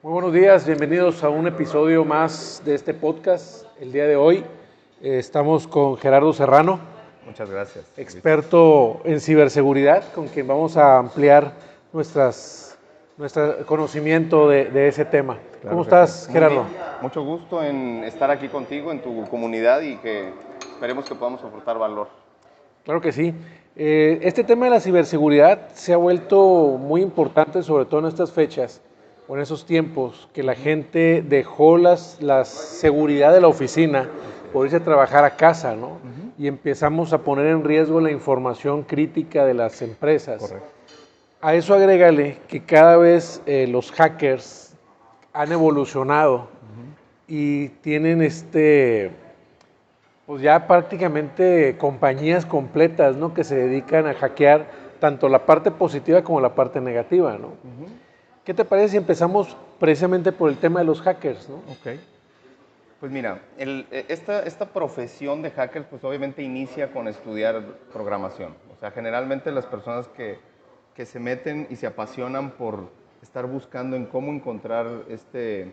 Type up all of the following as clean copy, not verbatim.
Muy buenos días, bienvenidos a un episodio más de este podcast. El día de hoy estamos con Gerardo Serrano, Muchas gracias. experto en ciberseguridad, con quien vamos a ampliar nuestro conocimiento de ese tema. Claro ¿Cómo que estás, sí. Muy Gerardo? bien. Mucho gusto en estar aquí contigo, en tu comunidad y que esperemos que podamos aportar valor. Claro que sí. Este tema de la ciberseguridad se ha vuelto muy importante, sobre todo en estas fechas o en esos tiempos, que la gente dejó la seguridad de la oficina por irse a trabajar a casa, ¿no? Y empezamos a poner en riesgo la información crítica de las empresas. Correcto. A eso agrégale que cada vez los hackers han evolucionado y tienen pues ya prácticamente compañías completas, ¿no? Que se dedican a hackear tanto la parte positiva como la parte negativa, ¿no? ¿Qué te parece si empezamos precisamente por el tema de los hackers, ¿no? Ok. Pues mira, esta profesión de hackers pues obviamente inicia con estudiar programación. O sea, generalmente las personas que se meten y se apasionan por estar buscando en cómo encontrar este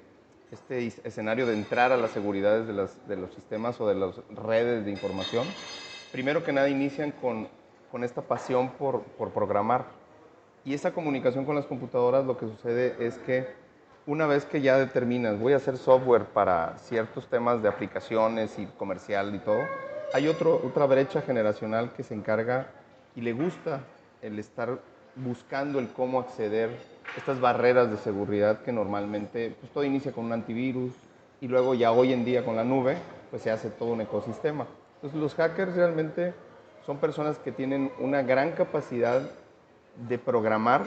escenario de entrar a las seguridades de los sistemas o de las redes de información, primero que nada inician con esta pasión por programar. Y esa comunicación con las computadoras, lo que sucede es que una vez que ya determinas, voy a hacer software para ciertos temas de aplicaciones y comercial y todo, hay otra brecha generacional que se encarga y le gusta el estar buscando el cómo acceder a estas barreras de seguridad que normalmente, pues todo inicia con un antivirus y luego ya hoy en día con la nube, pues se hace todo un ecosistema. Entonces los hackers realmente son personas que tienen una gran capacidad de programar.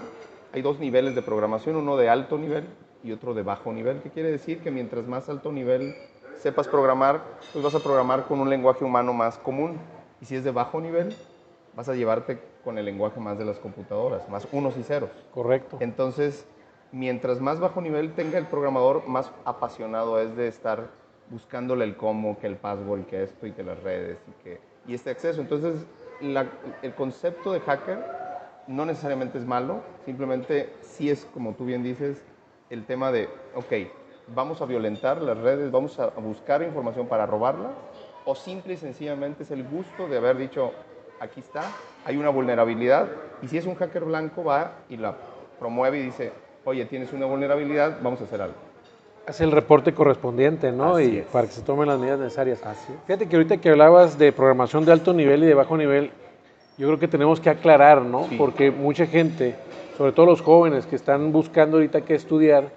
Hay dos niveles de programación, uno de alto nivel y otro de bajo nivel, que quiere decir que mientras más alto nivel sepas programar, pues vas a programar con un lenguaje humano más común. Y si es de bajo nivel, vas a llevarte con el lenguaje más de las computadoras, más unos y ceros. Correcto. Entonces, mientras más bajo nivel tenga el programador, más apasionado es de estar buscándole el cómo, que el password, y que esto, y que las redes, y este acceso. Entonces, el concepto de hacker no necesariamente es malo, simplemente sí es, como tú bien dices, el tema de, ok, vamos a violentar las redes, vamos a buscar información para robarla, o simple y sencillamente es el gusto de haber dicho, aquí está, hay una vulnerabilidad, y si es un hacker blanco va y la promueve y dice, oye, tienes una vulnerabilidad, vamos a hacer algo. Hace el reporte correspondiente, ¿no? Así Y es. para que se tomen las medidas necesarias. Así es. Fíjate que ahorita que hablabas de programación de alto nivel y de bajo nivel, yo creo que tenemos que aclarar, ¿no? Sí. Porque mucha gente, sobre todo los jóvenes que están buscando ahorita qué estudiar,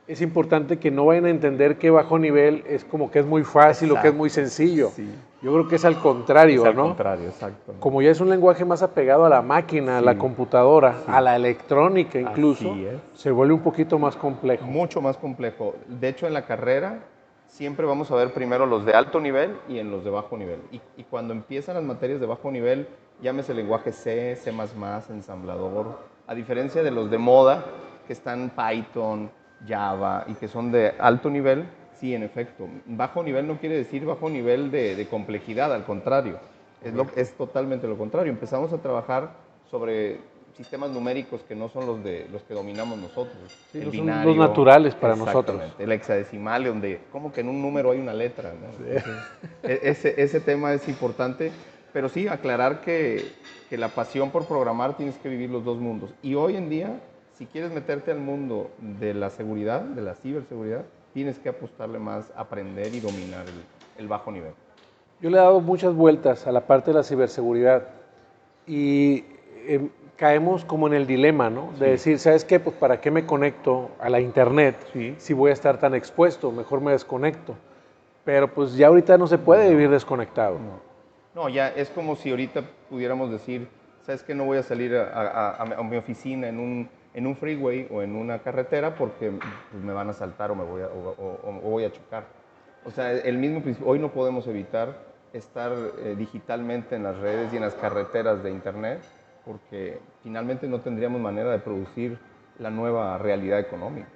es importante que no vayan a entender que bajo nivel es como que es muy fácil o que es muy sencillo. Sí. Yo creo que es al contrario, Es al ¿no? contrario, exacto. Como ya es un lenguaje más apegado a la máquina, a la computadora, a la electrónica incluso, Así es. se vuelve un poquito más complejo. Mucho más complejo. De hecho, en la carrera siempre vamos a ver primero los de alto nivel y en los de bajo nivel. Y cuando empiezan las materias de bajo nivel, llámese lenguaje C, C++, ensamblador, a diferencia de los de moda, que están Python, Java y que son de alto nivel, sí, en efecto. Bajo nivel no quiere decir bajo nivel de complejidad, al contrario. Es totalmente lo contrario. Empezamos a trabajar sobre sistemas numéricos que no son los que dominamos nosotros. Sí, El no son binario. los naturales para nosotros. Exactamente. El hexadecimal, donde como que en un número hay una letra, ¿no? Ese tema es importante, pero sí aclarar que la pasión por programar tienes que vivir los dos mundos. Y hoy en día, si quieres meterte al mundo de la seguridad, de la ciberseguridad, tienes que apostarle más a aprender y dominar el bajo nivel. Yo le he dado muchas vueltas a la parte de la ciberseguridad y caemos como en el dilema, ¿no? De decir, ¿sabes qué? Pues ¿para qué me conecto a la internet si voy a estar tan expuesto? Mejor me desconecto. Pero pues ya ahorita no se puede vivir desconectado. No, ya es como si ahorita pudiéramos decir, ¿sabes qué? No voy a salir a mi oficina en un freeway o en una carretera porque pues, me van a asaltar o voy a chocar. O sea, el mismo principio, hoy no podemos evitar estar digitalmente en las redes y en las carreteras de internet porque finalmente no tendríamos manera de producir la nueva realidad económica.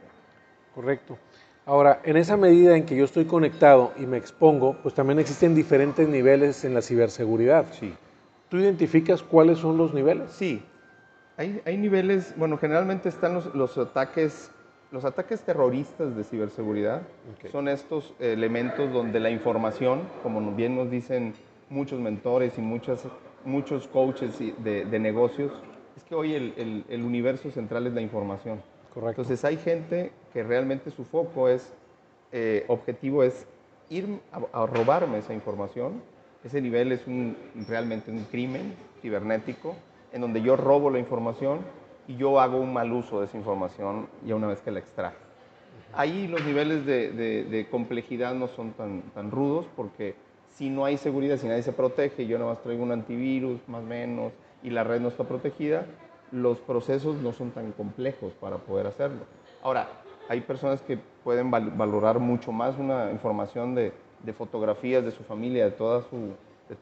Correcto. Ahora, en esa medida en que yo estoy conectado y me expongo, pues también existen diferentes niveles en la ciberseguridad. Sí. ¿Tú identificas cuáles son los niveles? Sí, hay niveles, bueno, generalmente están los ataques los ataques terroristas de ciberseguridad Ok. son estos elementos donde la información, como bien nos dicen muchos mentores y muchos coaches de negocios, es que hoy el universo central es la información. Correcto. Entonces hay gente que realmente su foco es, objetivo es ir a robarme esa información. Ese nivel es realmente un crimen cibernético en donde yo robo la información y yo hago un mal uso de esa información ya una vez que la extraigo. Ahí los niveles de complejidad no son tan rudos porque si no hay seguridad, si nadie se protege, yo nada más traigo un antivirus más o menos y la red no está protegida, los procesos no son tan complejos para poder hacerlo. Ahora, hay personas que pueden valorar mucho más una información de fotografías de su familia, de toda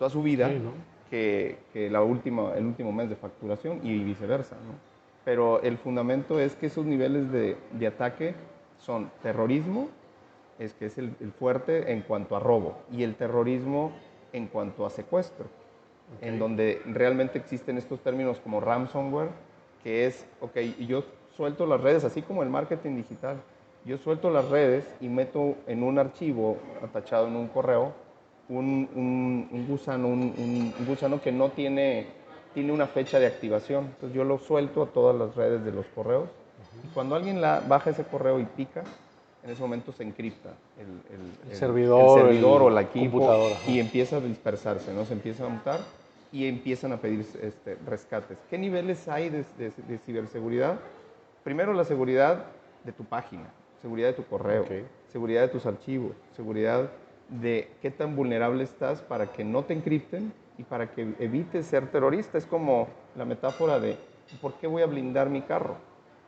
su vida, Sí, ¿no? que el último mes de facturación y viceversa, ¿no? Pero el fundamento es que esos niveles de ataque son terrorismo, que es el fuerte en cuanto a robo, y el terrorismo en cuanto a secuestro, en donde realmente existen estos términos como ransomware, que es, ok, yo suelto las redes, así como el marketing digital, yo suelto las redes y meto en un archivo atachado en un correo un gusano que no tiene una fecha de activación. Entonces yo lo suelto a todas las redes de los correos y cuando alguien baja ese correo y pica, en ese momento se encripta El el servidor, servidor o el el equipo computador. Ajá. y empieza a dispersarse, ¿no? Se empieza a montar y empiezan a pedir rescates. ¿Qué niveles hay de ciberseguridad? Primero, la seguridad de tu página, seguridad de tu correo, Ok. seguridad de tus archivos, seguridad de qué tan vulnerable estás para que no te encripten y para que evites ser terrorista. Es como la metáfora de, ¿por qué voy a blindar mi carro?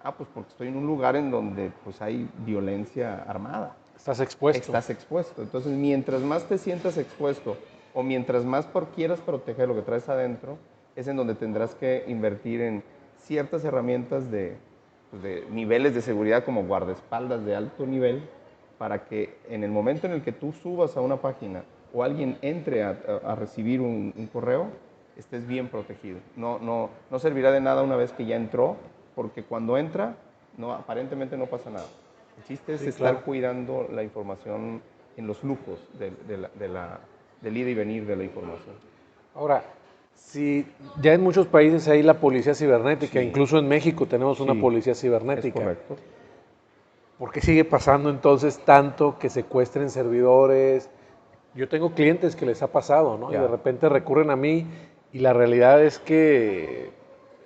Ah, pues porque estoy en un lugar en donde pues, hay violencia armada. Estás expuesto. Estás expuesto. Entonces, mientras más te sientas expuesto o mientras más quieras proteger lo que traes adentro, es en donde tendrás que invertir en ciertas herramientas pues, de niveles de seguridad como guardaespaldas de alto nivel para que en el momento en el que tú subas a una página o alguien entre a recibir un correo, estés bien protegido. No servirá de nada una vez que ya entró, porque cuando entra, aparentemente no pasa nada. El chiste es Sí, estar claro. cuidando la información en los flujos del ida y venir de la información. Ahora, si ya en muchos países hay la policía cibernética, Sí, incluso en México tenemos una sí, policía es cibernética. correcto. ¿Por qué sigue pasando entonces tanto que secuestren servidores? Yo tengo clientes que les ha pasado, ¿no? Y de Ya. repente recurren a mí y la realidad es que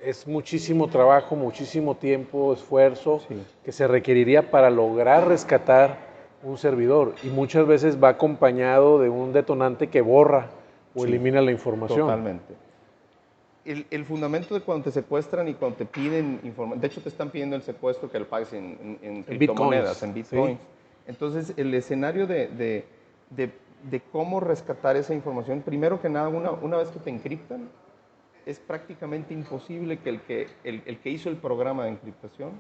es muchísimo trabajo, muchísimo tiempo, esfuerzo Sí. que se requeriría para lograr rescatar un servidor y muchas veces va acompañado de un detonante que borra o Sí, elimina la información. totalmente. El fundamento de cuando te secuestran y cuando te piden información, de hecho te están pidiendo el secuestro que lo pagues en En criptomonedas, bitcoins, en ¿sí? bitcoins. Entonces, el escenario de cómo rescatar esa información, primero que nada, una vez que te encriptan, es prácticamente imposible que el que hizo el programa de encriptación,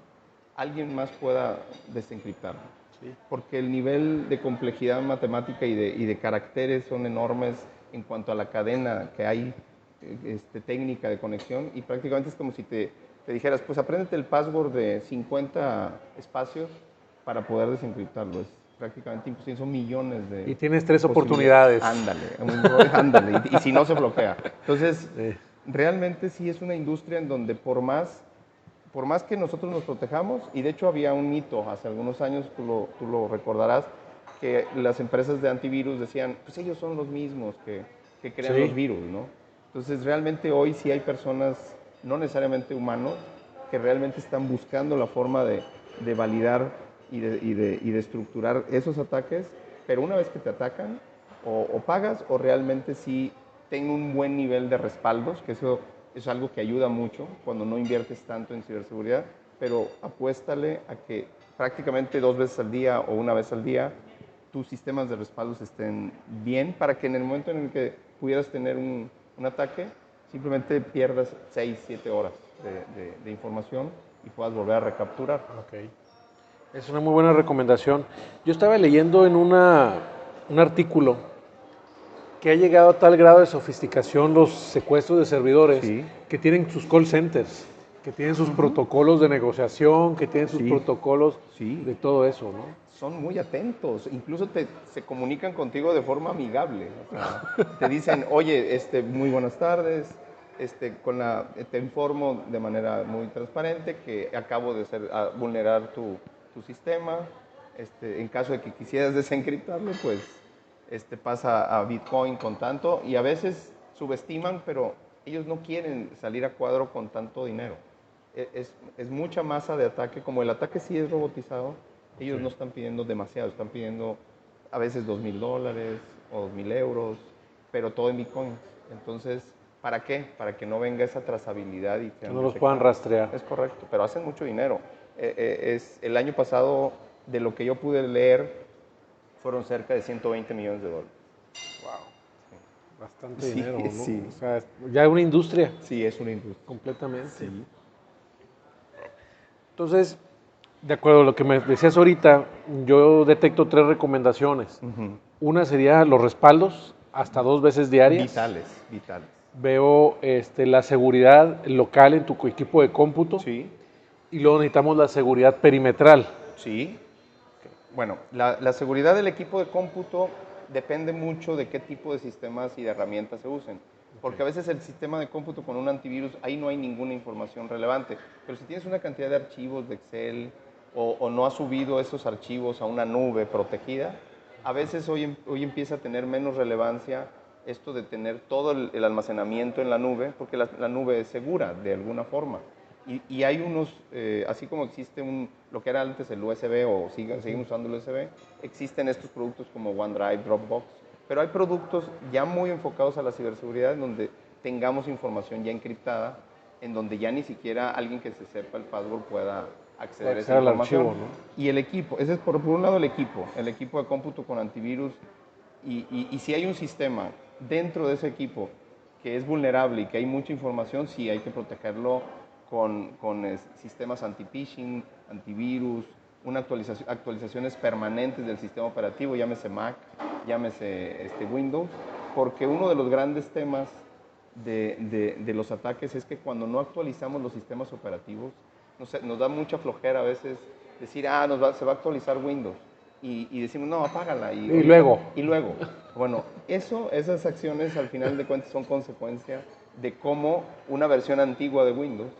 alguien más pueda desencriptarlo. Sí. Porque el nivel de complejidad matemática y de caracteres son enormes en cuanto a la cadena que hay técnica de conexión y prácticamente es como si te dijeras, pues apréndete el password de 50 espacios para poder desencriptarlo. Es prácticamente imposible, son millones de Y tienes tres posibilidades. oportunidades. Ándale, y si no se bloquea. Entonces, Sí. realmente sí es una industria en donde por más que nosotros nos protejamos, y de hecho había un mito hace algunos años, tú lo recordarás, que las empresas de antivirus decían, pues ellos son los mismos que crean los Sí. virus, ¿no? Entonces realmente hoy sí hay personas, no necesariamente humanos, que realmente están buscando la forma de validar y de estructurar esos ataques, pero una vez que te atacan, o pagas o realmente sí tengo un buen nivel de respaldos, que eso es algo que ayuda mucho cuando no inviertes tanto en ciberseguridad, pero apuéstale a que prácticamente 2 veces al día o una vez al día tus sistemas de respaldos estén bien para que en el momento en el que pudieras tener un ataque, simplemente pierdas 6, 7 horas de información y puedas volver a recapturar. Ok. Es una muy buena recomendación. Yo estaba leyendo en un artículo que ha llegado a tal grado de sofisticación los secuestros de servidores Sí, que tienen sus call centers Que tienen sus protocolos de negociación, que tienen sus Sí. protocolos Sí. de todo eso, ¿no? Son muy atentos, incluso se comunican contigo de forma amigable. O sea, te dicen, oye, muy buenas tardes, te informo de manera muy transparente que acabo de vulnerar tu sistema. En caso de que quisieras desencriptarlo, pues pasa a Bitcoin con tanto, y a veces subestiman, pero ellos no quieren salir a cuadro con tanto dinero. Es mucha masa de ataque, como el ataque sí es robotizado, ellos no están pidiendo demasiado, están pidiendo a veces $2,000 o 2,000 euros, pero todo en Bitcoin. Entonces, ¿para qué? Para que no venga esa trazabilidad y Que no los puedan rastrear. Es correcto, pero hacen mucho dinero. El año pasado, de lo que yo pude leer, fueron cerca de $120 millones. Bastante Sí, dinero, ¿no? sí. O sea, ya es una industria Sí, es una industria. completamente. Sí. Entonces, de acuerdo a lo que me decías ahorita, yo detecto 3 recomendaciones. Una sería los respaldos, hasta 2 veces diarias. Vitales, vitales. Veo la seguridad local en tu equipo de cómputo. Sí, Y luego necesitamos la seguridad perimetral. sí. Bueno, la seguridad del equipo de cómputo depende mucho de qué tipo de sistemas y de herramientas se usen. Porque a veces el sistema de cómputo con un antivirus, ahí no hay ninguna información relevante. Pero si tienes una cantidad de archivos de Excel o no has subido esos archivos a una nube protegida, a veces hoy empieza a tener menos relevancia esto de tener todo el almacenamiento en la nube, porque la nube es segura de alguna forma. Y hay unos, así como existe lo que era antes el USB o seguimos usando el USB, existen estos productos como OneDrive, Dropbox, pero hay productos ya muy enfocados a la ciberseguridad en donde tengamos información ya encriptada, en donde ya ni siquiera alguien que se sepa el password pueda acceder a esa Al información. archivo, ¿no? Y el equipo, ese es por un lado el equipo de cómputo con antivirus, y si hay un sistema dentro de ese equipo que es vulnerable y que hay mucha información, sí hay que protegerlo con sistemas anti-phishing, antivirus, actualizaciones permanentes del sistema operativo, llámese Mac, llámese Windows, porque uno de los grandes temas de los ataques es que cuando no actualizamos los sistemas operativos, nos da mucha flojera a veces decir, se va a actualizar Windows. Y decimos, no, apágala. Y luego. Bueno, esas acciones al final de cuentas son consecuencia de cómo una versión antigua de Windows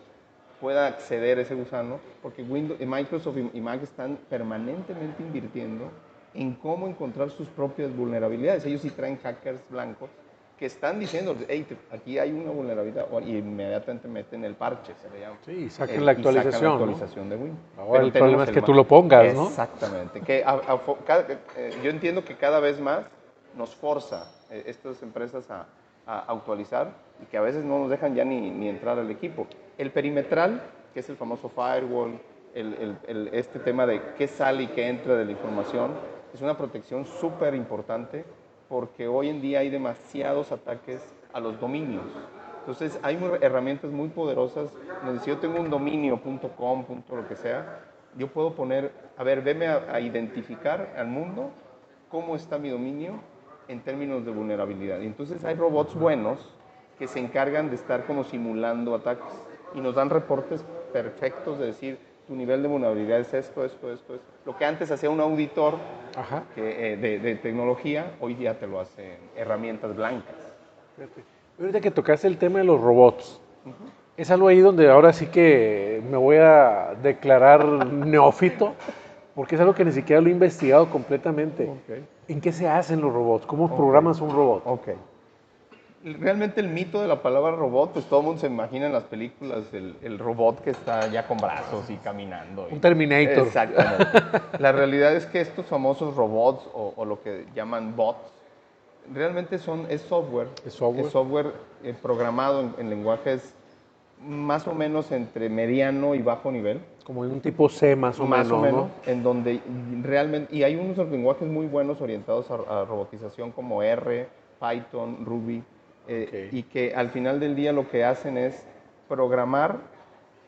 pueda acceder a ese gusano, porque Microsoft y Mac están permanentemente invirtiendo en cómo encontrar sus propias vulnerabilidades. Ellos sí traen hackers blancos que están diciendo, hey, aquí hay una vulnerabilidad, y inmediatamente meten el parche, se le llama. Sí, y saquen la actualización, ¿no? De Windows. Ahora el problema es que tú lo pongas, ¿no? Exactamente. Yo entiendo que cada vez más nos forza estas empresas a actualizar y que a veces no nos dejan ya ni entrar al equipo. El perimetral, que es el famoso firewall, este tema de qué sale y qué entra de la información, es una protección súper importante porque hoy en día hay demasiados ataques a los dominios. Entonces hay herramientas muy poderosas donde si yo tengo un dominio.com, lo que sea, yo puedo poner, veme a identificar al mundo cómo está mi dominio en términos de vulnerabilidad. Y entonces hay robots buenos que se encargan de estar como simulando ataques y nos dan reportes perfectos de decir, tu nivel de vulnerabilidad es esto. Lo que antes hacía un auditor de tecnología, hoy día te lo hacen herramientas blancas. Fíjate. Ahorita que tocaste el tema de los robots, es algo ahí donde ahora sí que me voy a declarar neófito, porque es algo que ni siquiera lo he investigado completamente. Okay. ¿En qué se hacen los robots? ¿Cómo programas un robot? Ok. Realmente el mito de la palabra robot, pues todo el mundo se imagina en las películas el robot que está ya con brazos y caminando. Un Terminator. Exactamente. La realidad es que estos famosos robots o lo que llaman bots, realmente es software. ¿Es software? Es software programado en lenguajes más o menos entre mediano y bajo nivel. Como en un tipo C más o menos, ¿no? En donde realmente, y hay unos lenguajes muy buenos orientados a robotización como R, Python, Ruby, y que al final del día lo que hacen es programar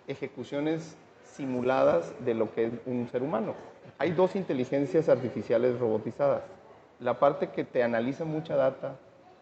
ejecuciones simuladas de lo que es un ser humano. Hay dos inteligencias artificiales robotizadas. La parte que te analiza mucha data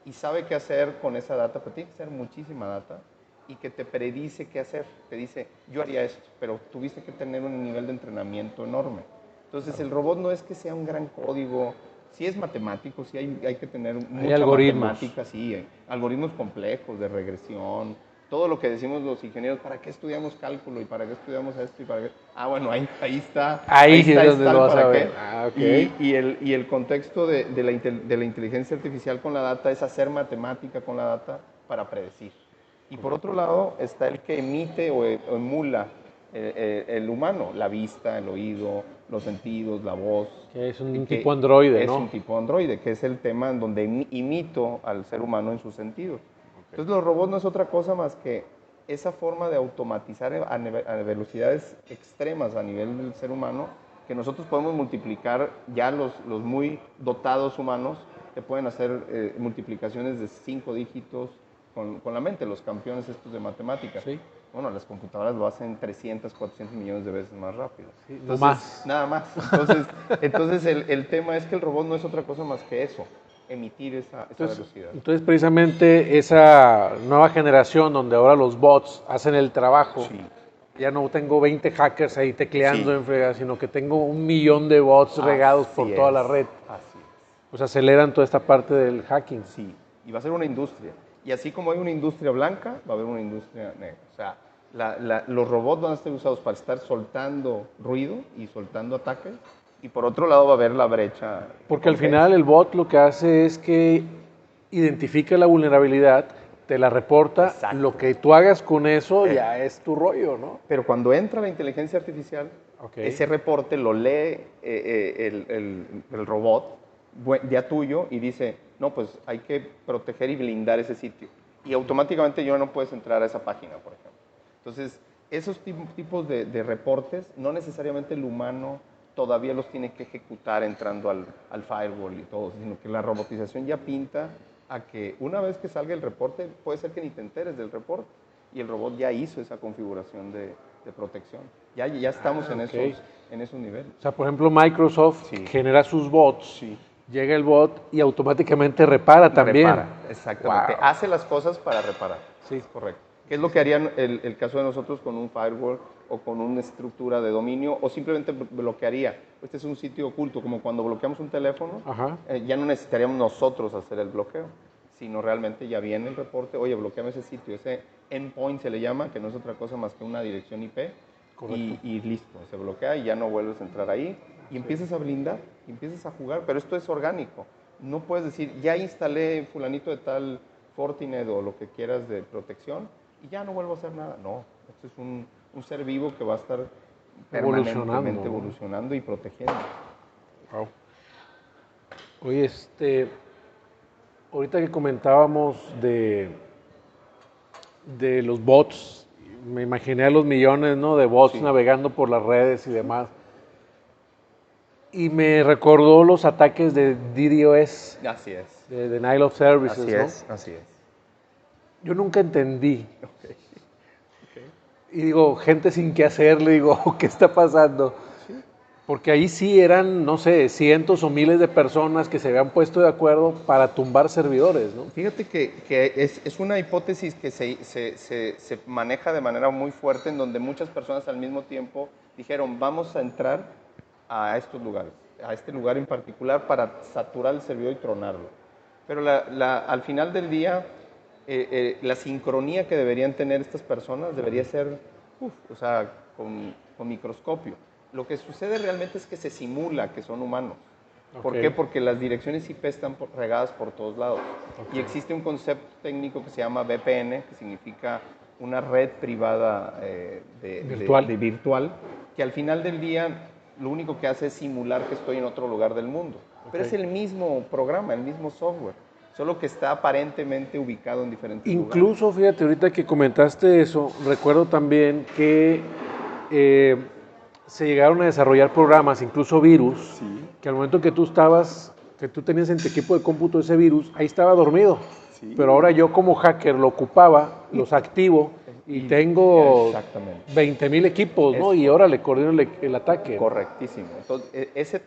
y sabe qué hacer con esa data, pero tiene que ser muchísima data. y que te predice qué hacer. Te dice, yo haría esto, pero tuviste que tener un nivel de entrenamiento enorme. Entonces, el robot no es que sea un gran código, sí es matemático, sí hay que tener mucha algoritmos. matemática, sí, algoritmos complejos de regresión, todo lo que decimos los ingenieros, ¿para qué estudiamos cálculo y para qué estudiamos esto y para qué? Ah, bueno, ahí está, Ahí sí es es donde tal lo vas para a qué. ver. Ah, ok. Y el contexto de la inteligencia artificial con la data es hacer matemática con la data para predecir. Y por otro lado está el que emite o emula el humano, la vista, el oído, los sentidos, la voz. Que es un Que tipo androide, es ¿no? un tipo androide, que es el tema en donde imito al ser humano en sus sentidos. Entonces los robots no es otra cosa más que esa forma de automatizar a velocidades extremas a nivel del ser humano, que nosotros podemos multiplicar, ya los muy dotados humanos que pueden hacer multiplicaciones de 5 dígitos con la mente, los campeones estos de matemáticas. Sí. Bueno, las computadoras lo hacen 300, 400 millones de veces más rápido. Sí, Entonces, no más. nada más. Entonces el tema es que el robot no es otra cosa más que eso, emitir esa velocidad. Entonces, precisamente esa nueva generación donde ahora los bots hacen el trabajo, Sí. ya no tengo 20 hackers ahí tecleando Sí. en fregada, sino que tengo 1 millón de bots regados por Así toda es, la red. así es. Pues aceleran toda esta parte del hacking. Sí, y va a ser una industria. Y así como hay una industria blanca, va a haber una industria negra. O sea, los robots van a estar usados para estar soltando ruido y soltando ataques. Y por otro lado va a haber la brecha. Porque al final el bot lo que hace es que identifica la vulnerabilidad, te la reporta, Exacto. lo que tú hagas con eso ya es tu rollo, ¿no? Pero cuando entra la inteligencia artificial, ese reporte lo lee el robot ya tuyo y dice, no, pues hay que proteger y blindar ese sitio. Y automáticamente ya no puedes entrar a esa página, por ejemplo. Entonces, esos tipos de reportes, no necesariamente el humano todavía los tiene que ejecutar entrando al firewall y todo, sino que la robotización ya pinta a que una vez que salga el reporte, puede ser que ni te enteres del reporte y el robot ya hizo esa configuración de protección. Ya estamos en esos niveles. O sea, por ejemplo, Microsoft genera sus bots, llega el bot y automáticamente repara también. Repara, exactamente. Wow. Hace las cosas para reparar. Sí. Es correcto. ¿Qué es lo que haría el caso de nosotros con un firewall o con una estructura de dominio o simplemente bloquearía? Este es un sitio oculto, como cuando bloqueamos un teléfono, ya no necesitaríamos nosotros hacer el bloqueo, sino realmente ya viene el reporte, oye, bloqueame ese sitio, ese endpoint se le llama, que no es otra cosa más que una dirección IP, y listo, se bloquea y ya no vuelves a entrar ahí y empiezas a blindar, y empiezas a jugar, pero esto es orgánico. No puedes decir, ya instalé fulanito de tal Fortinet o lo que quieras de protección y ya no vuelvo a hacer nada. No, esto es un ser vivo que va a estar permanentemente evolucionando y protegiendo. Wow. Oye, ahorita que comentábamos de los bots, me imaginé a los millones, ¿no?, de bots navegando por las redes y demás. Y me recordó los ataques de DDoS. Así es. De Denial of Services, así ¿no? Así es. Yo nunca entendí. Y digo, gente sin qué hacer, le digo, ¿qué está pasando? Porque ahí sí eran, no sé, cientos o miles de personas que se habían puesto de acuerdo para tumbar servidores, ¿no? Fíjate que es una hipótesis que se maneja de manera muy fuerte, en donde muchas personas al mismo tiempo dijeron, vamos a entrar a estos lugares, a este lugar en particular para saturar el servidor y tronarlo. Pero al final del día, la sincronía que deberían tener estas personas debería ser, o sea, con microscopio. Lo que sucede realmente es que se simula que son humanos. ¿Por qué? Porque las direcciones IP están regadas por todos lados. Y existe un concepto técnico que se llama VPN, que significa una red privada virtual, que al final del día lo único que hace es simular que estoy en otro lugar del mundo. Pero es el mismo programa, el mismo software, solo que está aparentemente ubicado en diferentes lugares. Incluso, fíjate, ahorita que comentaste eso, recuerdo también que se llegaron a desarrollar programas, incluso virus, que al momento que tú tenías en tu equipo de cómputo ese virus, ahí estaba dormido. Pero ahora yo como hacker lo ocupaba, los activo y tengo 20,000 equipos, ¿no? Y ahora le coordino el ataque. Correctísimo. Entonces, ese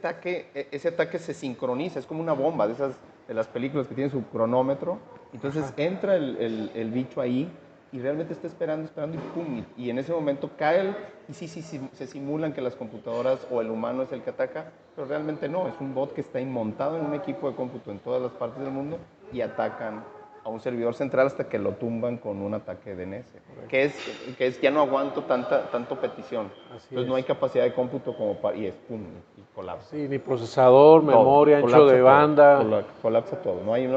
ataque se sincroniza, es como una bomba de las películas que tienen su cronómetro. Entonces entra el bicho ahí y realmente está esperando y pum, y en ese momento cae y sí, se simulan que las computadoras o el humano es el que ataca, pero realmente no, es un bot que está montado en un equipo de cómputo en todas las partes del mundo y atacan a un servidor central hasta que lo tumban con un ataque de DNS, que es ya no aguanto tanto petición, Así entonces es. no hay capacidad de cómputo como para, y es pum, y colapsa. Sí, ni procesador, Todo, memoria, ancho colapsa de todo, banda. colapsa todo. No hay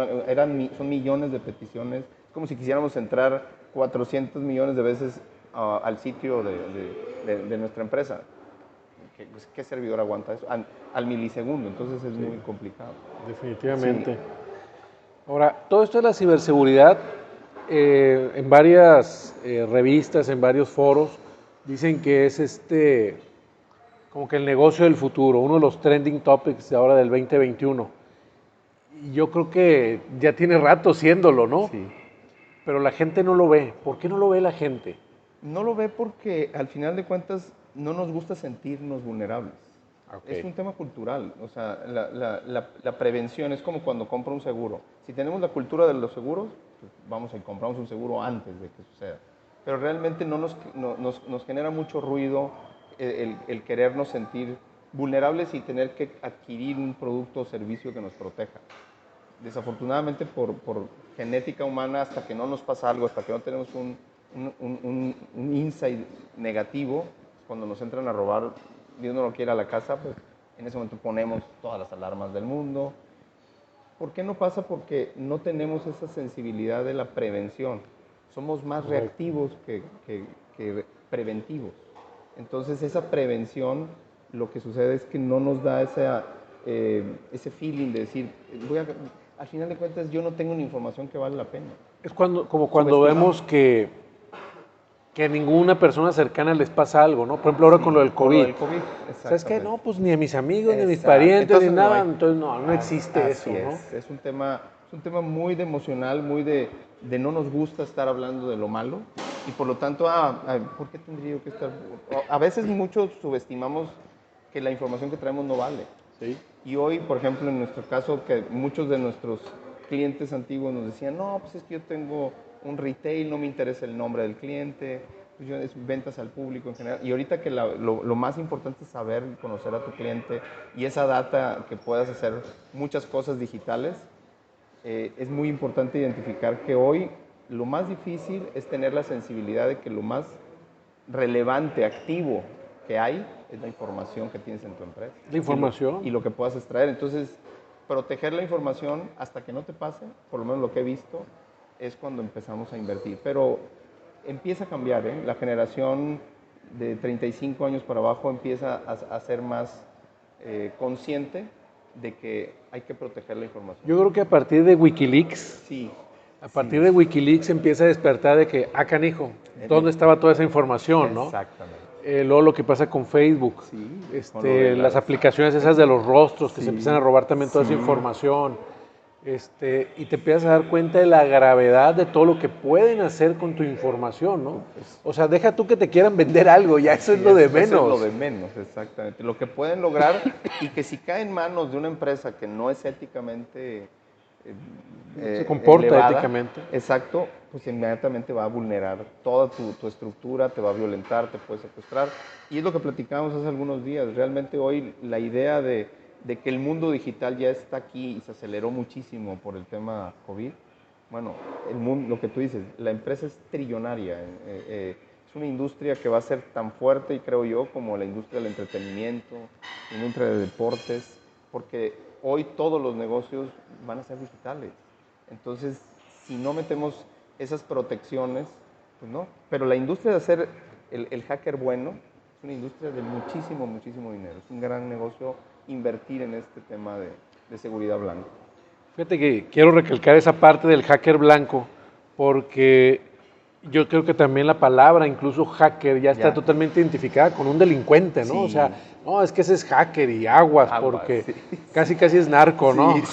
son millones de peticiones, es como si quisiéramos entrar 400 millones de veces al sitio de nuestra empresa. ¿Qué servidor aguanta eso? Al milisegundo, entonces es muy complicado. Sí, Definitivamente. Ahora, todo esto de la ciberseguridad, en varias revistas, en varios foros, dicen que es como que el negocio del futuro, uno de los trending topics de ahora del 2021. Y yo creo que ya tiene rato siéndolo, ¿no? sí. Pero la gente no lo ve. ¿Por qué no lo ve la gente? No lo ve porque al final de cuentas no nos gusta sentirnos vulnerables. Ok. Es un tema cultural, o sea, la prevención es como cuando compro un seguro. Si tenemos la cultura de los seguros, pues vamos y compramos un seguro antes de que suceda. Pero realmente no nos genera mucho ruido el querernos sentir vulnerables y tener que adquirir un producto o servicio que nos proteja. Desafortunadamente por genética humana, hasta que no nos pasa algo, hasta que no tenemos un insight negativo, cuando nos entran a robar, Dios no lo quiere, a la casa, pues en ese momento ponemos todas las alarmas del mundo. ¿Por qué no pasa? Porque no tenemos esa sensibilidad de la prevención. Somos más Correcto. reactivos que preventivos. Entonces esa prevención, lo que sucede es que no nos da ese feeling de decir, al final de cuentas yo no tengo una información que vale la pena. Es como cuando Subestimamos. vemos que a ninguna persona cercana les pasa algo, ¿no? Por ejemplo, ahora con lo del Con lo COVID. del COVID, ¿Sabes qué? exactamente. No, pues ni a mis amigos, ni a mis Exacto. parientes, ni Entonces no nada. hay. Entonces no existe eso, Así ¿no? es un tema muy de emocional, muy de no nos gusta estar hablando de lo malo y por lo tanto, ¿por qué tendría yo que estar? A veces muchos subestimamos que la información que traemos no vale. Sí. Y hoy, por ejemplo, en nuestro caso, que muchos de nuestros clientes antiguos nos decían, no, pues es que yo tengo un retail, no me interesa el nombre del cliente, pues yo es ventas al público en general. Y ahorita que lo más importante es saber y conocer a tu cliente y esa data que puedas hacer muchas cosas digitales, es muy importante identificar que hoy lo más difícil es tener la sensibilidad de que lo más relevante, activo que hay es la información que tienes en tu empresa. La información. Y lo que puedas extraer. Entonces, proteger la información hasta que no te pase, por lo menos lo que he visto, es cuando empezamos a invertir. Pero empieza a cambiar, ¿eh? La generación de 35 años para abajo empieza a ser más consciente de que hay que proteger la información. Yo creo que a partir de Wikileaks, Sí, a sí. partir de Wikileaks empieza a despertar de que, canijo, ¿dónde estaba toda esa información, no? Exactamente. Luego lo que pasa con Facebook, Sí, con lo de las aplicaciones esas de los rostros que se Sí, empiezan a robar también toda esa sí. información, y te empiezas a dar cuenta de la gravedad de todo lo que pueden hacer con tu información, ¿no? O sea, deja tú que te quieran vender algo, ya eso es lo de menos. Eso es lo de menos, exactamente. Lo que pueden lograr y que si cae en manos de una empresa que no es éticamente Se comporta elevada, éticamente. exacto, pues inmediatamente va a vulnerar toda tu estructura, te va a violentar, te puede secuestrar. Y es lo que platicamos hace algunos días. Realmente hoy la idea de que el mundo digital ya está aquí y se aceleró muchísimo por el tema COVID. Bueno, el mundo, lo que tú dices, la empresa es trillonaria. Es una industria que va a ser tan fuerte, y creo yo, como la industria del entretenimiento, la industria de deportes, porque hoy todos los negocios van a ser digitales. Entonces, si no metemos esas protecciones, pues no. Pero la industria de hacer el hacker bueno es una industria de muchísimo, muchísimo dinero. Es un gran negocio invertir en este tema de seguridad blanca. Fíjate que quiero recalcar esa parte del hacker blanco, porque yo creo que también la palabra, incluso hacker, ya está totalmente identificada con un delincuente, ¿no? Sí. O sea, no, es que ese es hacker y aguas, porque sí, casi es narco, ¿no? Sí,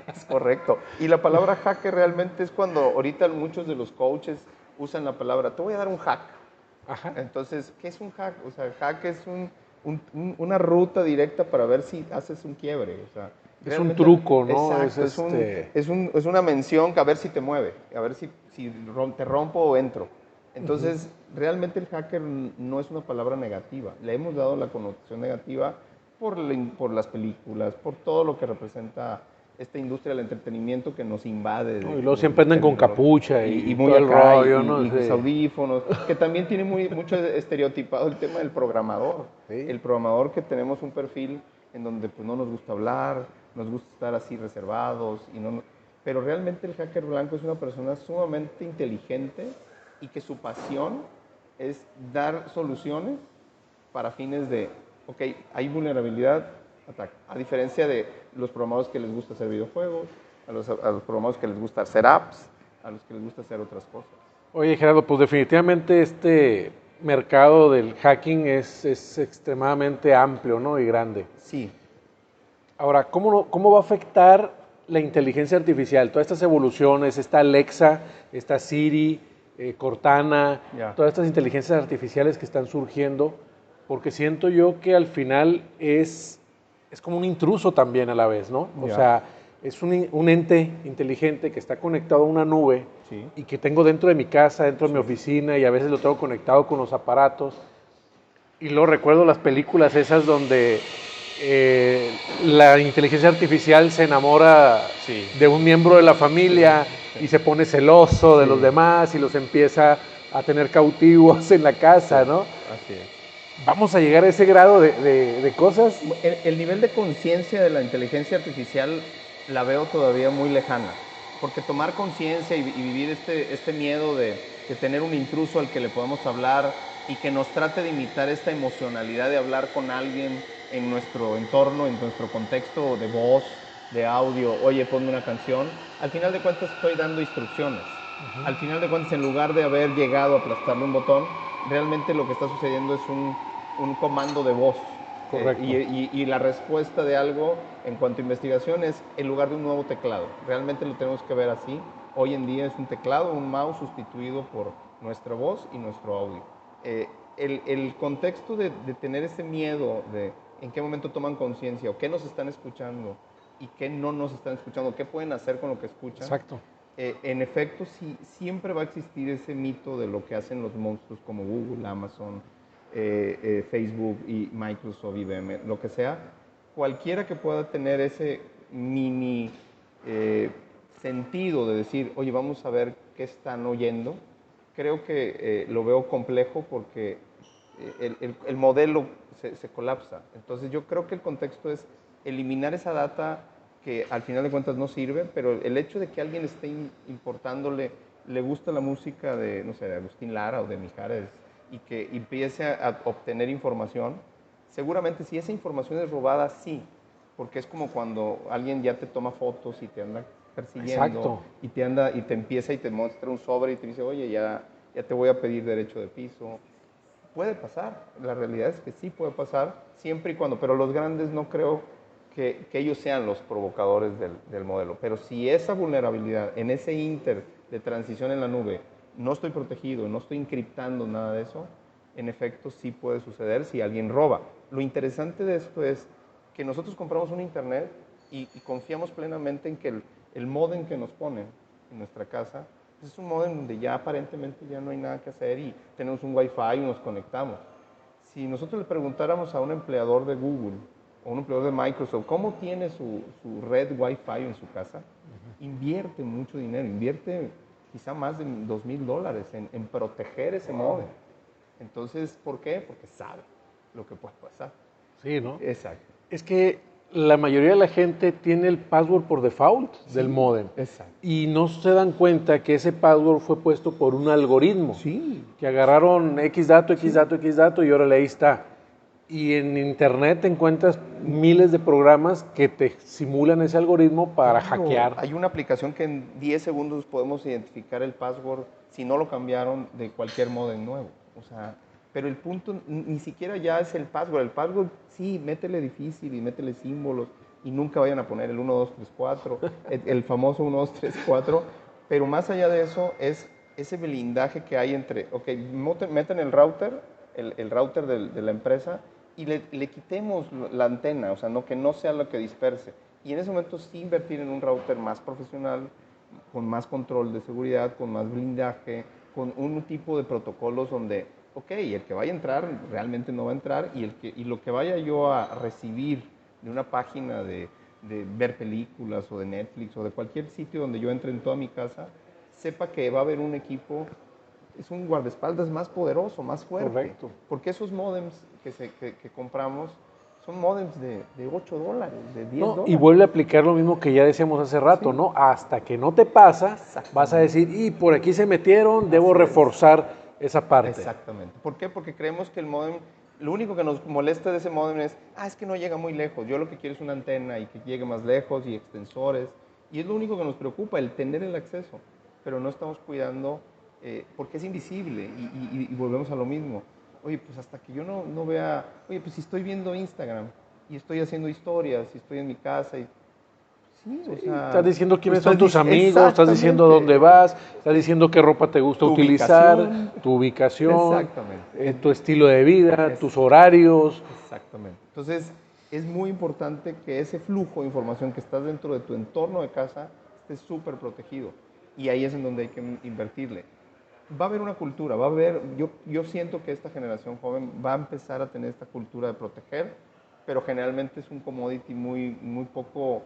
es correcto. Y la palabra hacker realmente es cuando ahorita muchos de los coaches usan la palabra, te voy a dar un hack. Ajá. Entonces, ¿qué es un hack? O sea, hack es una ruta directa para ver si haces un quiebre. O sea, Es un Realmente, truco, ¿no? exacto, es una mención que a ver si te mueve, a ver si te rompo o entro. Entonces, realmente el hacker no es una palabra negativa. Le hemos dado la connotación negativa por las películas, por todo lo que representa esta industria del entretenimiento que nos invade ¿no? de, Y luego de siempre andan con tecnología. capucha Y y muy todo el acá, rollo, ¿no? y sus Sí. audífonos, que también tiene mucho estereotipado el tema del programador. Sí. El programador que tenemos un perfil en donde pues, no nos gusta hablar, nos gusta estar así reservados, pero realmente el hacker blanco es una persona sumamente inteligente y que su pasión es dar soluciones para fines de, ok, hay vulnerabilidad, ataque. A diferencia de los programadores que les gusta hacer videojuegos, a los programadores que les gusta hacer apps, a los que les gusta hacer otras cosas. Oye, Gerardo, pues definitivamente este mercado del hacking es extremadamente amplio, ¿no? Y grande. Sí. Ahora, ¿cómo va a afectar la inteligencia artificial? Todas estas evoluciones, esta Alexa, esta Siri, Cortana, Ya. todas estas inteligencias artificiales que están surgiendo, porque siento yo que al final es como un intruso también a la vez, ¿no? O Ya. sea, es un ente inteligente que está conectado a una nube Sí. y que tengo dentro de mi casa, dentro de mi Sí. oficina y a veces lo tengo conectado con los aparatos. Y luego recuerdo las películas esas donde la inteligencia artificial se enamora Sí. de un miembro de la familia Sí. y se pone celoso de Sí. los demás y los empieza a tener cautivos en la casa, ¿no? Así es. Vamos a llegar a ese grado de cosas. El nivel de conciencia de la inteligencia artificial la veo todavía muy lejana, porque tomar conciencia y vivir este miedo de tener un intruso al que le podemos hablar y que nos trate de imitar esta emocionalidad de hablar con alguien en nuestro entorno, en nuestro contexto de voz, de audio, oye, ponme una canción, al final de cuentas estoy dando instrucciones. Al final de cuentas, en lugar de haber llegado a aplastarle un botón, realmente lo que está sucediendo es un comando de voz. Correcto. Y la respuesta de algo en cuanto a investigación es en lugar de un nuevo teclado. Realmente lo tenemos que ver así. Hoy en día es un teclado, un mouse sustituido por nuestra voz y nuestro audio. El contexto de tener ese miedo de en qué momento toman conciencia o qué nos están escuchando y qué no nos están escuchando, qué pueden hacer con lo que escuchan. Exacto. En efecto, sí, siempre va a existir ese mito de lo que hacen los monstruos como Google, Amazon, Facebook y Microsoft, IBM, lo que sea. Cualquiera que pueda tener ese mini sentido de decir, oye, vamos a ver qué están oyendo, creo que lo veo complejo porque el modelo se colapsa. Entonces yo creo que el contexto es eliminar esa data que al final de cuentas no sirve, pero el hecho de que alguien esté importándole, le gusta la música de, no sé, de Agustín Lara o de Mijares y que empiece a obtener información, seguramente si esa información es robada, sí, porque es como cuando alguien ya te toma fotos y te anda persiguiendo Exacto. y te empieza y te muestra un sobre y te dice, oye, ya te voy a pedir derecho de piso. Puede pasar, la realidad es que sí puede pasar, siempre y cuando, pero los grandes no creo que ellos sean los provocadores del modelo. Pero si esa vulnerabilidad en ese inter de transición en la nube, no estoy protegido, no estoy encriptando nada de eso, en efecto sí puede suceder si alguien roba. Lo interesante de esto es que nosotros compramos un internet y confiamos plenamente en que el modem que nos ponen en nuestra casa es un modem donde ya aparentemente ya no hay nada que hacer y tenemos un wifi y nos conectamos. Si nosotros le preguntáramos a un empleador de Google o un empleador de Microsoft cómo tiene su red wifi en su casa, invierte mucho dinero, invierte quizá más de $2,000 en proteger ese modem. Entonces, ¿por qué? Porque sabe lo que puede pasar. Sí, ¿no? Exacto. Es que la mayoría de la gente tiene el password por default del Sí, modem exacto. y no se dan cuenta que ese password fue puesto por un algoritmo, Sí. que agarraron X dato, X Sí. dato, X dato y órale, ahí está. Y en internet te encuentras miles de programas que te simulan ese algoritmo para Claro, hackear. hay una aplicación que en 10 segundos podemos identificar el password si no lo cambiaron de cualquier modem nuevo. O sea, pero el punto ni siquiera ya es el password. El password, sí, métele difícil y métele símbolos y nunca vayan a poner el 1, 2, 3, 4, el famoso 1, 2, 3, 4. Pero más allá de eso es ese blindaje que hay entre, ok, meten el router, el router de la empresa y le quitemos la antena, o sea, no, que no sea lo que disperse. Y en ese momento sí invertir en un router más profesional, con más control de seguridad, con más blindaje, con un tipo de protocolos donde, ok, el que vaya a entrar realmente no va a entrar y lo que vaya yo a recibir de una página de ver películas o de Netflix o de cualquier sitio donde yo entre en toda mi casa, sepa que va a haber un equipo, es un guardaespaldas más poderoso, más fuerte. Correcto. Porque esos modems que compramos son modems de $8, de $10. No, y vuelve a aplicar lo mismo que ya decíamos hace rato, Sí. ¿no? Hasta que no te pasa, Exactamente. vas a decir, y por aquí se metieron, debo Así es. reforzar esa parte. Exactamente. ¿Por qué? Porque creemos que el módem, lo único que nos molesta de ese módem es que no llega muy lejos. Yo lo que quiero es una antena y que llegue más lejos y extensores. Y es lo único que nos preocupa, el tener el acceso. Pero no estamos cuidando porque es invisible y volvemos a lo mismo. Oye, pues hasta que yo no vea, oye, pues si estoy viendo Instagram y estoy haciendo historias y estoy en mi casa y sí, o sea, Estás diciendo quiénes pues son tus amigos, estás diciendo dónde vas, estás diciendo qué ropa te gusta Tu utilizar, ubicación. tu ubicación, Exactamente. tu estilo de vida, tus horarios. Exactamente. Entonces, es muy importante que ese flujo de información que estás dentro de tu entorno de casa esté súper protegido. Y ahí es en donde hay que invertirle. Va a haber una cultura, va a haber, yo siento que esta generación joven va a empezar a tener esta cultura de proteger, pero generalmente es un commodity muy poco,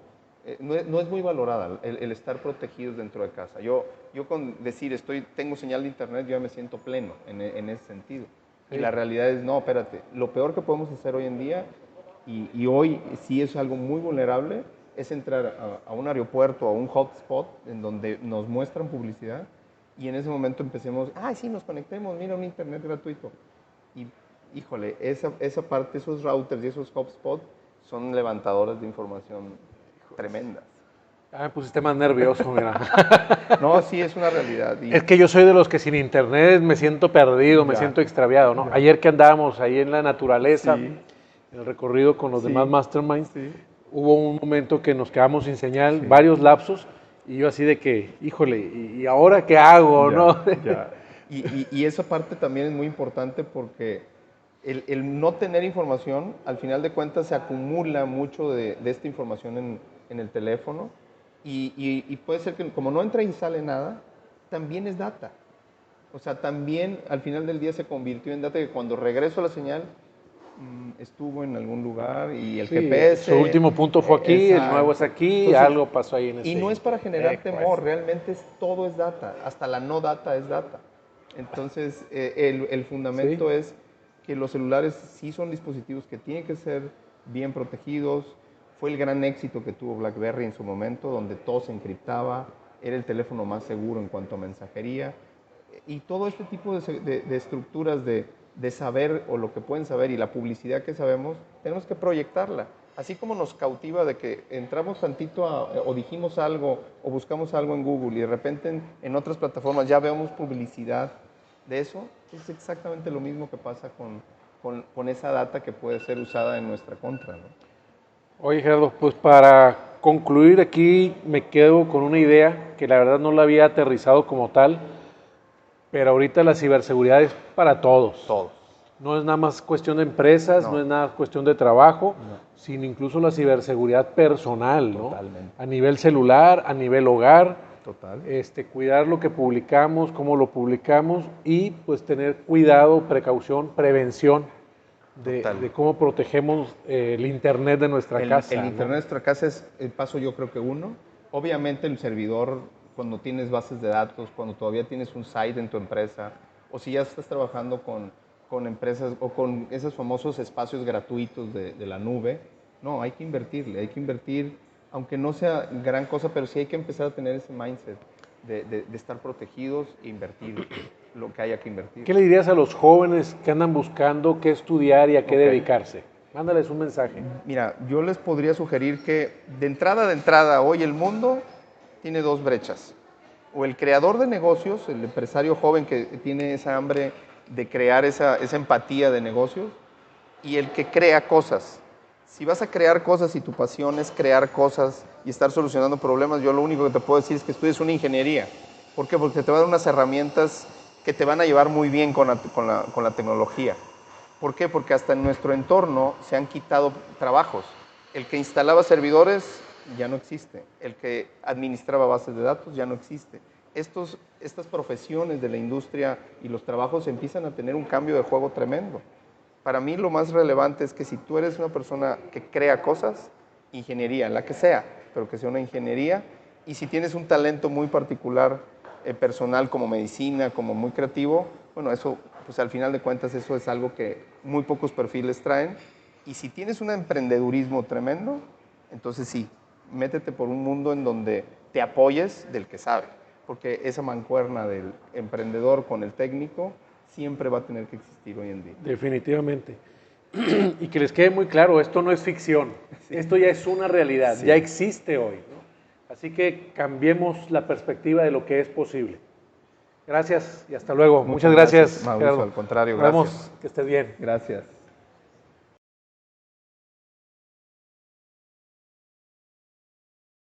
no es muy valorada el estar protegidos dentro de casa. Yo con decir tengo señal de internet, yo ya me siento pleno en ese sentido. Y Sí. la realidad es, no, espérate, lo peor que podemos hacer hoy en día, y hoy sí es algo muy vulnerable, es entrar a un aeropuerto, a un hotspot, en donde nos muestran publicidad, y en ese momento empecemos, sí, nos conectemos, mira, un internet gratuito. Y, híjole, esa parte, esos routers y esos hotspots son levantadores de información tremendas. Ah, me pusiste más nervioso, mira. No, sí, es una realidad. Es que yo soy de los que sin internet me siento perdido, me Ya, siento extraviado, ¿no? ya. Ayer que andábamos ahí en la naturaleza, Sí, en el recorrido con los sí, demás masterminds, sí. hubo un momento que nos quedamos sin señal, Sí. varios lapsos, y yo así de que, híjole, ¿y ahora qué hago, no? Ya. Y esa parte también es muy importante porque el no tener información, al final de cuentas se acumula mucho de esta información en el teléfono y puede ser que como no entra y sale nada, también es data. O sea, también al final del día se convirtió en data que cuando regreso a la señal estuvo en algún lugar y el Sí, GPS... su último punto fue aquí, el nuevo es exacto. aquí, Entonces, algo pasó ahí en ese. y no es para generar temor, pues. realmente todo es data, hasta la no data es data. Entonces, el fundamento Sí. es que los celulares sí son dispositivos que tienen que ser bien protegidos. Fue el gran éxito que tuvo BlackBerry en su momento, donde todo se encriptaba, era el teléfono más seguro en cuanto a mensajería. Y todo este tipo de estructuras de saber o lo que pueden saber y la publicidad que sabemos, tenemos que proyectarla. Así como nos cautiva de que entramos tantito o dijimos algo o buscamos algo en Google y de repente en otras plataformas ya vemos publicidad de eso, es exactamente lo mismo que pasa con esa data que puede ser usada en nuestra contra, ¿no? Oye, Gerardo, pues para concluir aquí me quedo con una idea que la verdad no la había aterrizado como tal, pero ahorita la ciberseguridad es para todos. Todos. No es nada más cuestión de empresas, no es nada cuestión de trabajo, sino incluso la ciberseguridad personal, ¿no? Totalmente. A nivel celular, a nivel hogar. Total. Cuidar lo que publicamos, cómo lo publicamos y pues tener cuidado, precaución, prevención de cómo protegemos el internet de nuestra casa. El internet de nuestra casa es el paso, yo creo que uno. Obviamente el servidor, cuando tienes bases de datos, cuando todavía tienes un site en tu empresa, o si ya estás trabajando con empresas o con esos famosos espacios gratuitos de la nube, no, hay que invertir, aunque no sea gran cosa, pero sí hay que empezar a tener ese mindset de estar protegidos e invertir lo que haya que invertir. ¿Qué le dirías a los jóvenes que andan buscando qué estudiar y a qué dedicarse? Mándales un mensaje. Mira, yo les podría sugerir que de entrada, hoy el mundo tiene dos brechas. O el creador de negocios, el empresario joven que tiene esa hambre de crear esa empatía de negocios, y el que crea cosas. Si vas a crear cosas y tu pasión es crear cosas y estar solucionando problemas, yo lo único que te puedo decir es que estudies una ingeniería. ¿Por qué? Porque te va a dar unas herramientas que te van a llevar muy bien con la tecnología. ¿Por qué? Porque hasta en nuestro entorno se han quitado trabajos. El que instalaba servidores ya no existe. El que administraba bases de datos ya no existe. Estas profesiones de la industria y los trabajos empiezan a tener un cambio de juego tremendo. Para mí lo más relevante es que si tú eres una persona que crea cosas, ingeniería, la que sea, pero que sea una ingeniería, y si tienes un talento muy particular, personal, como medicina, como muy creativo, bueno, eso, pues al final de cuentas, eso es algo que muy pocos perfiles traen. Y si tienes un emprendedurismo tremendo, entonces sí, métete por un mundo en donde te apoyes del que sabe, porque esa mancuerna del emprendedor con el técnico siempre va a tener que existir hoy en día. Definitivamente. Y que les quede muy claro, esto no es ficción, Sí. esto ya es una realidad, Sí. ya existe hoy, ¿no? Así que cambiemos la perspectiva de lo que es posible. Gracias y hasta luego. Muchas gracias, Mauricio, Gerardo. al contrario, Nos gracias. vemos, que estés bien. Gracias.